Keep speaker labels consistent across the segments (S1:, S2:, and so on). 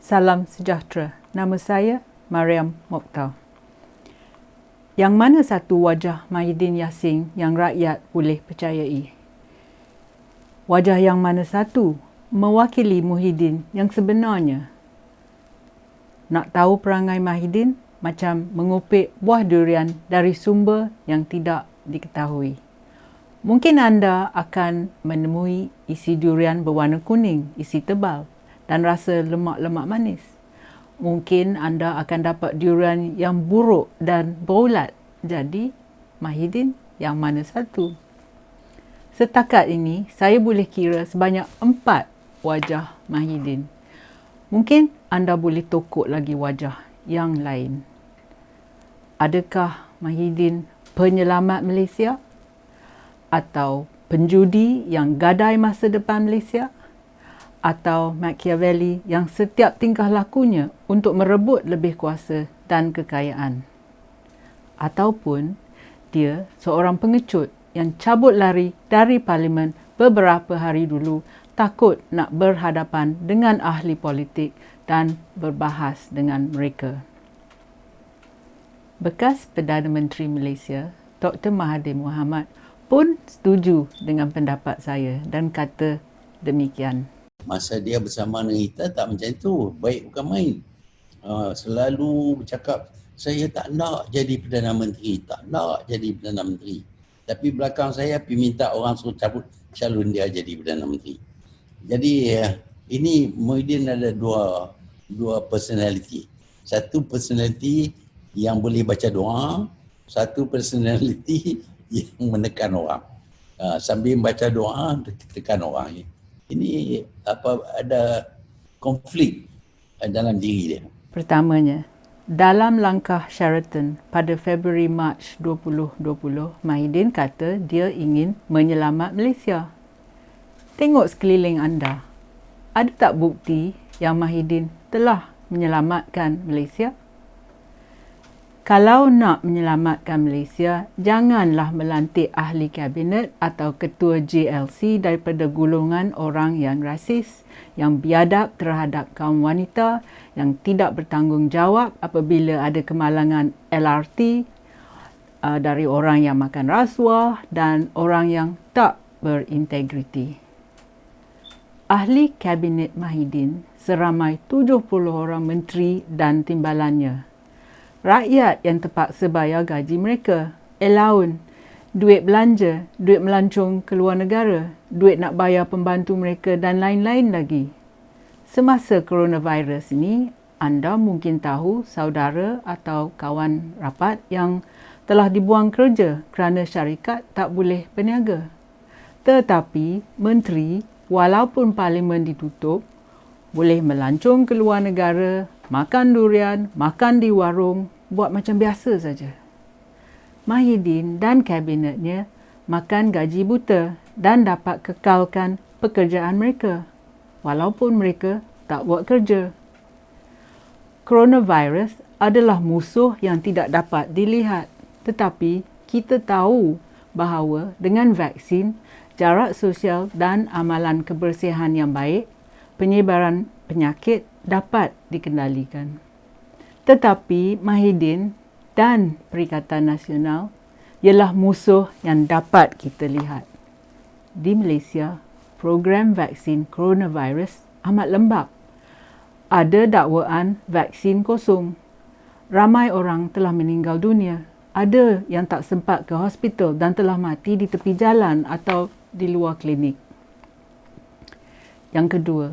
S1: Salam sejahtera. Nama saya Mariam Mokhtar. Yang mana satu wajah Mahidin Yassin yang rakyat boleh percayai? Wajah yang mana satu mewakili Muhyiddin yang sebenarnya? Nak tahu perangai Mahidin macam mengupik buah durian dari sumber yang tidak diketahui. Mungkin anda akan menemui isi durian berwarna kuning, isi tebal dan rasa lemak-lemak manis. Mungkin anda akan dapat durian yang buruk dan berulat. Jadi, Mahidin yang mana satu? Setakat ini, saya boleh kira sebanyak 4 wajah Mahidin. Mungkin anda boleh tokok lagi wajah yang lain. Adakah Mahidin penyelamat Malaysia? Atau penjudi yang gadai masa depan Malaysia? Atau Machiavelli yang setiap tingkah lakunya untuk merebut lebih kuasa dan kekayaan? Ataupun dia seorang pengecut yang cabut lari dari parlimen beberapa hari dulu takut nak berhadapan dengan ahli politik dan berbahas dengan mereka. Bekas Perdana Menteri Malaysia, Dr. Mahathir Mohamad pun setuju dengan pendapat saya dan kata demikian.
S2: Masa dia bersama dengan kita tak macam itu, baik bukan main. Selalu bercakap, saya tak nak jadi Perdana Menteri, tak nak jadi Perdana Menteri. Tapi belakang saya pergi minta orang suruh cabut calon dia jadi Perdana Menteri. Jadi ini Muhyiddin ada dua personality. Satu personality yang boleh baca doa, satu personality yang menekan orang. Sambil baca doa, tekan orang. Ini ada konflik dalam diri dia.
S1: Pertamanya, dalam langkah Sheraton pada Februari-Mac 2020, Mahidin kata dia ingin menyelamat Malaysia. Tengok sekeliling anda. Ada tak bukti yang Mahidin telah menyelamatkan Malaysia? Kalau nak menyelamatkan Malaysia, janganlah melantik ahli kabinet atau ketua JLC daripada golongan orang yang rasis, yang biadab terhadap kaum wanita, yang tidak bertanggungjawab apabila ada kemalangan LRT, dari orang yang makan rasuah dan orang yang tak berintegriti. Ahli kabinet Mahidin seramai 70 orang menteri dan timbalannya. Rakyat yang terpaksa bayar gaji mereka, allowance, duit belanja, duit melancong ke luar negara, duit nak bayar pembantu mereka dan lain-lain lagi. Semasa coronavirus ini, anda mungkin tahu saudara atau kawan rapat yang telah dibuang kerja kerana syarikat tak boleh berniaga. Tetapi menteri, walaupun parlimen ditutup, boleh melancong ke luar negara, makan durian, makan di warung, buat macam biasa saja. Mahidin dan kabinetnya makan gaji buta dan dapat kekalkan pekerjaan mereka, walaupun mereka tak buat kerja. Coronavirus adalah musuh yang tidak dapat dilihat, tetapi kita tahu bahawa dengan vaksin, jarak sosial dan amalan kebersihan yang baik, penyebaran penyakit dapat dikendalikan. Tetapi Mahidin dan Perikatan Nasional ialah musuh yang dapat kita lihat. Di Malaysia, program vaksin coronavirus amat lembab. Ada dakwaan vaksin kosong. Ramai orang telah meninggal dunia. Ada yang tak sempat ke hospital dan telah mati di tepi jalan atau di luar klinik. Yang kedua,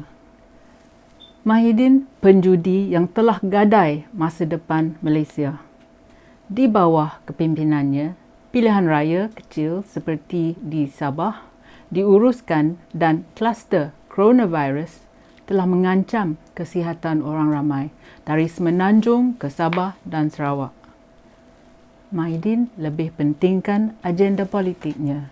S1: Mahidin penjudi yang telah gadai masa depan Malaysia. Di bawah kepimpinannya, pilihan raya kecil seperti di Sabah diuruskan dan kluster coronavirus telah mengancam kesihatan orang ramai dari Semenanjung ke Sabah dan Sarawak. Mahidin lebih pentingkan agenda politiknya.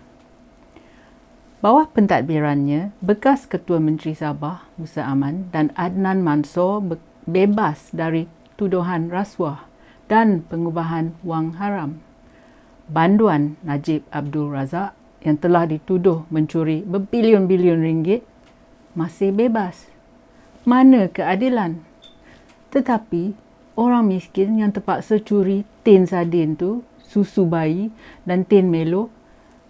S1: Bawah pentadbirannya, bekas Ketua Menteri Sabah Musa Aman dan Adnan Mansor bebas dari tuduhan rasuah dan pengubahan wang haram. Banduan Najib Abdul Razak yang telah dituduh mencuri berbilion-bilion ringgit masih bebas. Mana keadilan? Tetapi orang miskin yang terpaksa curi tin sardin tu, susu bayi dan tin Melo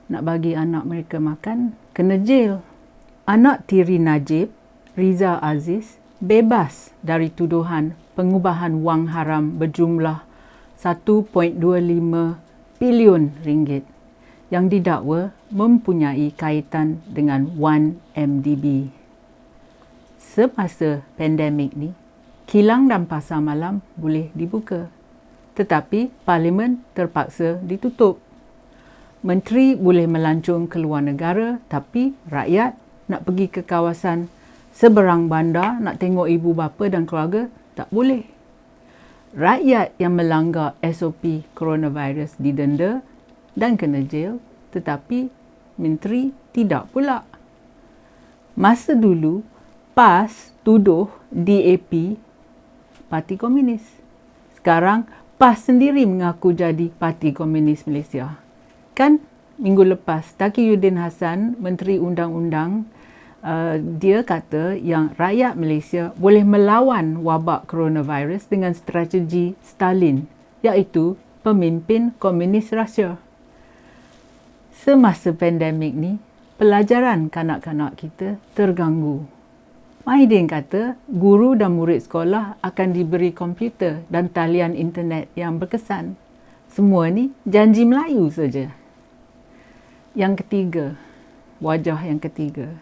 S1: nak bagi anak mereka makan, kena jail. Anak tiri Najib, Riza Aziz, bebas dari tuduhan pengubahan wang haram berjumlah 1.25 bilion ringgit yang didakwa mempunyai kaitan dengan 1MDB. Semasa pandemik ni, kilang dan pasar malam boleh dibuka. Tetapi parlimen terpaksa ditutup. Menteri boleh melancong ke luar negara, tapi rakyat nak pergi ke kawasan seberang bandar nak tengok ibu bapa dan keluarga tak boleh. Rakyat yang melanggar SOP coronavirus didenda dan kena jail, tetapi menteri tidak pula. Masa dulu, PAS tuduh DAP Parti Komunis. Sekarang PAS sendiri mengaku jadi Parti Komunis Malaysia. Kan minggu lepas Taqiyuddin Hassan, Menteri Undang-Undang, dia kata yang rakyat Malaysia boleh melawan wabak coronavirus dengan strategi Stalin, iaitu pemimpin komunis Rusia. Semasa pandemik ni, pelajaran kanak-kanak kita terganggu. Mahidin kata guru dan murid sekolah akan diberi komputer dan talian internet yang berkesan. Semua ni janji Melayu saja. Yang ketiga, wajah yang ketiga.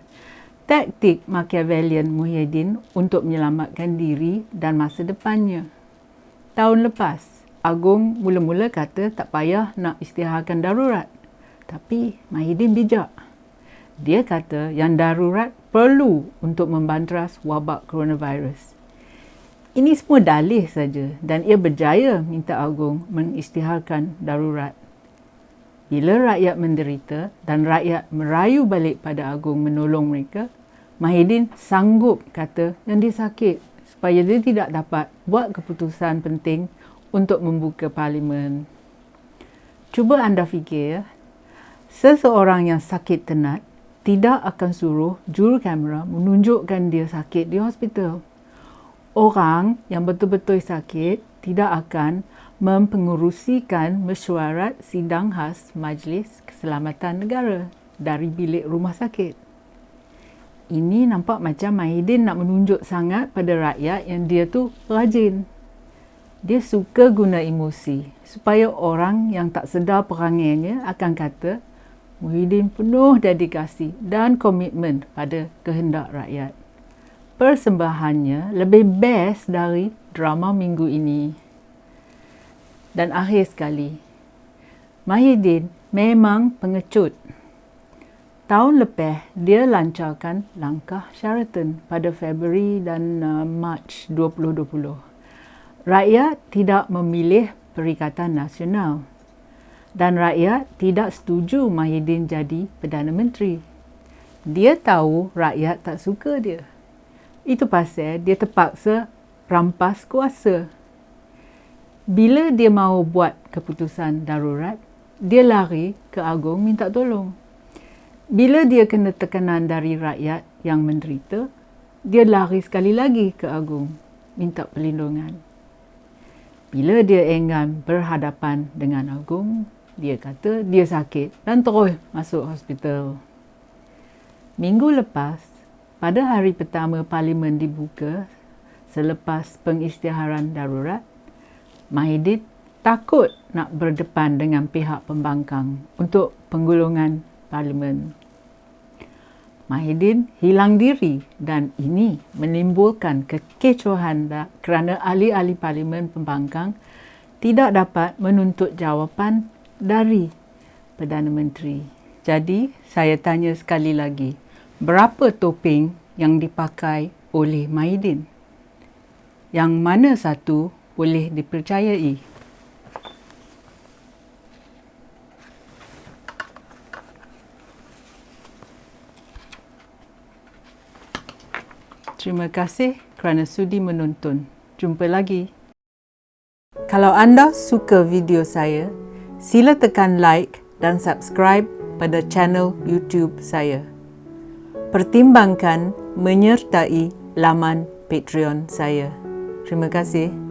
S1: Taktik Machiavellian Muhyiddin untuk menyelamatkan diri dan masa depannya. Tahun lepas, Agong mula-mula kata tak payah nak isytiharkan darurat. Tapi Muhyiddin bijak. Dia kata yang darurat perlu untuk membanteras wabak coronavirus. Ini semua dalih saja dan ia berjaya minta Agong mengisytiharkan darurat. Bila rakyat menderita dan rakyat merayu balik pada Agong menolong mereka, Muhyiddin sanggup kata yang dia sakit supaya dia tidak dapat buat keputusan penting untuk membuka parlimen. Cuba anda fikir ya, seseorang yang sakit tenat tidak akan suruh juru kamera menunjukkan dia sakit di hospital. Orang yang betul-betul sakit tidak akan mempengerusikan mesyuarat sidang khas Majlis Keselamatan Negara dari bilik rumah sakit. Ini nampak macam Muhyiddin nak menunjuk sangat pada rakyat yang dia tu rajin. Dia suka guna emosi supaya orang yang tak sedar perangainya akan kata Muhyiddin penuh dedikasi dan komitmen pada kehendak rakyat. Persembahannya lebih best dari drama minggu ini. Dan akhir sekali, Muhyiddin memang pengecut. Tahun lepas, dia lancarkan langkah Sheraton pada Februari dan Mac 2020. Rakyat tidak memilih Perikatan Nasional. Dan rakyat tidak setuju Muhyiddin jadi Perdana Menteri. Dia tahu rakyat tak suka dia. Itu pasal dia terpaksa rampas kuasa. Bila dia mahu buat keputusan darurat, dia lari ke Agong minta tolong. Bila dia kena tekanan dari rakyat yang menderita, dia lari sekali lagi ke Agong minta perlindungan. Bila dia enggan berhadapan dengan Agong, dia kata dia sakit dan terus masuk hospital. Minggu lepas, pada hari pertama parlimen dibuka selepas pengisytiharan darurat, Muhyiddin takut nak berdepan dengan pihak pembangkang untuk penggulungan parlimen. Muhyiddin hilang diri dan ini menimbulkan kekecohan kerana ahli-ahli parlimen pembangkang tidak dapat menuntut jawapan dari Perdana Menteri. Jadi, saya tanya sekali lagi, berapa topeng yang dipakai oleh Muhyiddin? Yang mana satu boleh dipercayai? Terima kasih kerana sudi menonton. Jumpa lagi. Kalau anda suka video saya, sila tekan like dan subscribe pada channel YouTube saya. Pertimbangkan menyertai laman Patreon saya. Terima kasih.